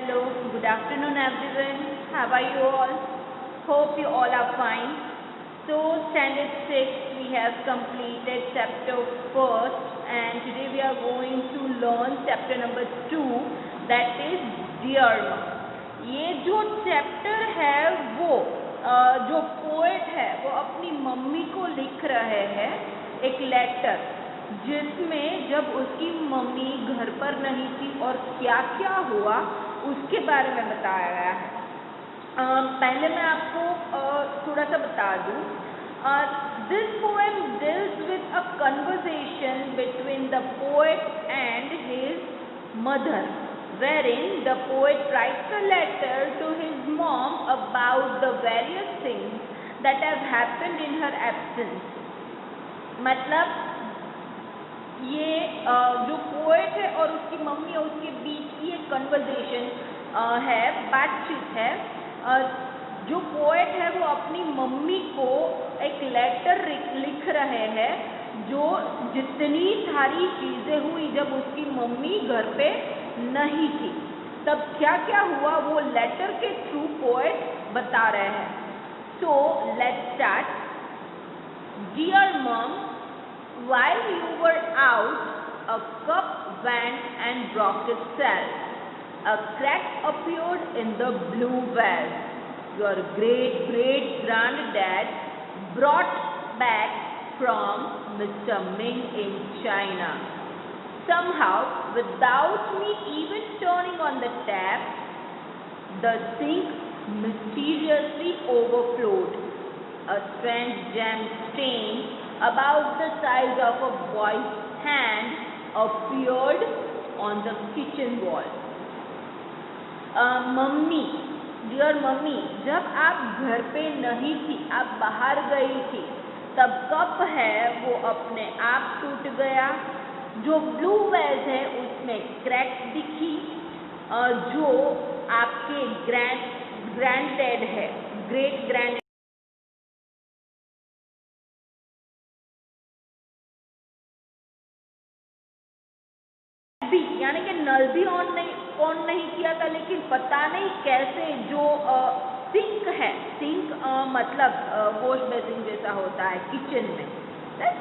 Hello, good afternoon everyone. How are you all? Hope you all are fine. So, Standard 6, we have completed chapter 1st and today we are going to learn chapter number 2, that is Dear Mom. ये जो chapter है वो जो poet है वो अपनी mummy को लिख रहे हैं एक लेटर, जिसमें जब उसकी मम्मी घर पर नहीं थी और क्या क्या हुआ उसके बारे में बताया गया है। पहले मैं आपको थोड़ा सा बता दूँ। This poem deals with a conversation between the poet and his mother, wherein the poet writes a letter to his mom about the various things that have happened in her absence. मतलब ये जो poet है और उसकी mummy है उसके बीच की एक कन्वर्सेशन है, बातचीत है। जो पोएट है वो अपनी मम्मी को एक लेटर लिख रहे हैं, जो जितनी सारी चीज़ें हुई जब उसकी मम्मी घर पे नहीं थी, तब क्या क्या हुआ वो लेटर के थ्रू पोएट बता रहे हैं। So let's start. Dear mom, while you were out, a cup went and broke itself. A crack appeared in the blue vase. Your great-great-granddad brought back from Mr. Ming in China. Somehow, without me even turning on the tap, the sink mysteriously overflowed. A strange jam stain about the size of a boy's hand appeared on the kitchen wall. मम्मी, dear मम्मी, जब आप घर पे नहीं थी, आप बाहर गई थी, तब कप है वो अपने आप टूट गया। जो ब्लू वेज है उसमें क्रैक दिखी, जो आपके ग्रैंड-डैड है, ग्रेट ग्रैंड यानी कि नल भी ऑन नहीं किया था, लेकिन पता नहीं कैसे जो सिंक है, सिंक मतलब वॉश बेसिन जैसा होता है किचन में,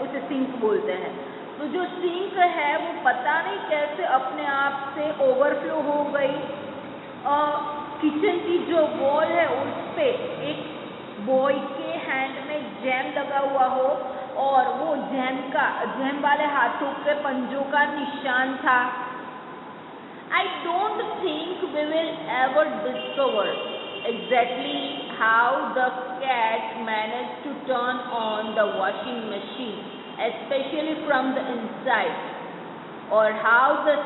उसे सिंक बोलते हैं। तो जो सिंक है वो पता नहीं कैसे अपने आप से ओवरफ्लो हो गई। किचन की जो वॉल है उस पर एक बॉय के हैंड में जैम लगा हुआ हो और वो जैम वाले हाथों के पंजों का निशान था। I don't think we will ever discover exactly how the cat managed to turn on the washing machine, especially from the inside, or how the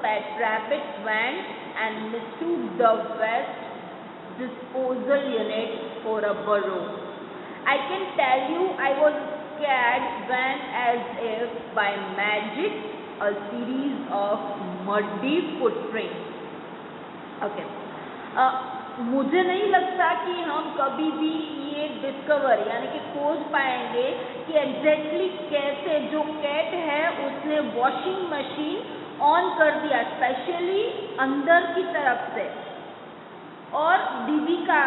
pet rabbit went and mistook the waste disposal unit for a burrow. I can tell you I was scared when, as if by magic, a series of muddy footprints. Okay. मुझे नहीं लगता कि हम कभी भी ये discover यानी कि खोज पाएंगे कि एग्जैक्टली कैसे जो कैट है उसने वॉशिंग मशीन ऑन कर दिया, स्पेशली अंदर की तरफ से, और दीदी का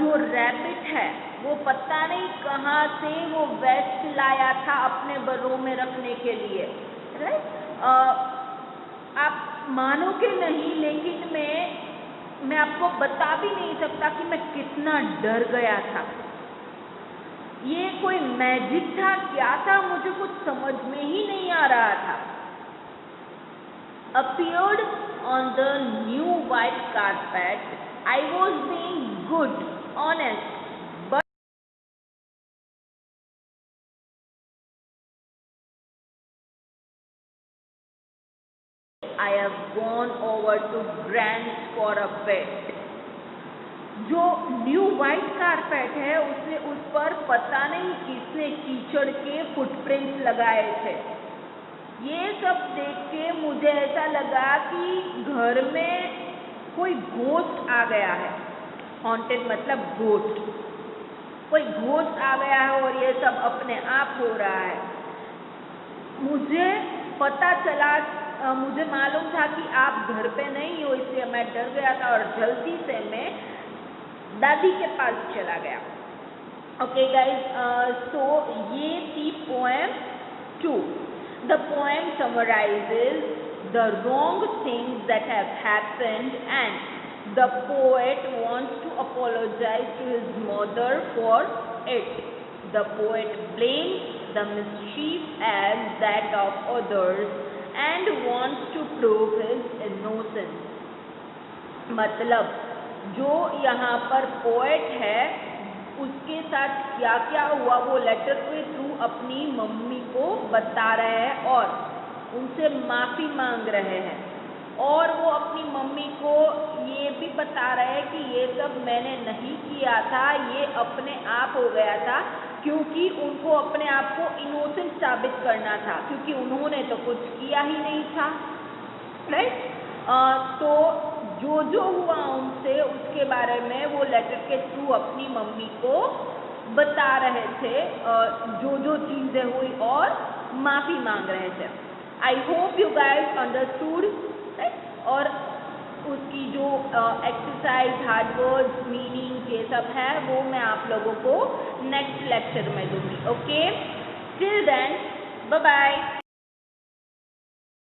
जो रैबिट है वो पता नहीं कहाँ से वो वेस्ट लाया था अपने बर्रों में रखने के लिए। राइट? आप मानोगे नहीं, लेकिन मैं आपको बता भी नहीं सकता कि मैं कितना डर गया था। ये कोई मैजिक था, क्या था, मुझे कुछ समझ में ही नहीं आ रहा था। Appeared on the new white carpet. I was being good, honest, but I have gone over to Grant's for a bit. जो न्यू वाइट कारपेट है उसने उस पर पता नहीं किसने कीचड़ के फुटप्रिंट्स लगाए थे। ये सब देख के मुझे ऐसा लगा कि घर में कोई घोस्ट आ गया है। हॉन्टेड मतलब घोस्ट, कोई घोस्ट आ गया है और ये सब अपने आप हो रहा है। मुझे पता चला मुझे मालूम था कि आप घर पे नहीं हो, इसलिए मैं डर गया था और जल्दी से मैं दादी के पास चला गया। ओके गाइज, सो ये थी poem 2। The poem summarises the wrong things that have happened and the poet wants to apologize to his mother for it. The poet blames the mischief as that of others and wants to prove his innocence. मतलब जो यहाँ पर poet है उसके साथ क्या क्या हुआ वो लेटर के थ्रू अपनी मम्मी को बता रहे हैं और उनसे माफ़ी मांग रहे हैं, और वो अपनी मम्मी को ये भी बता रहे हैं कि ये सब मैंने नहीं किया था, ये अपने आप हो गया था, क्योंकि उनको अपने आप को इनोसेंट साबित करना था, क्योंकि उन्होंने तो कुछ किया ही नहीं था, राइट। तो जो हुआ उनसे उसके बारे में वो लेटर के थ्रू अपनी मम्मी को बता रहे थे, जो चीज़ें हुई और माफ़ी मांग रहे थे। I hope you guys understood, और उसकी जो एक्सरसाइज, हार्ड वर्ड्स, मीनिंग ये सब है वो मैं आप लोगों को नेक्स्ट लेक्चर में दूंगी। Okay, till then bye bye.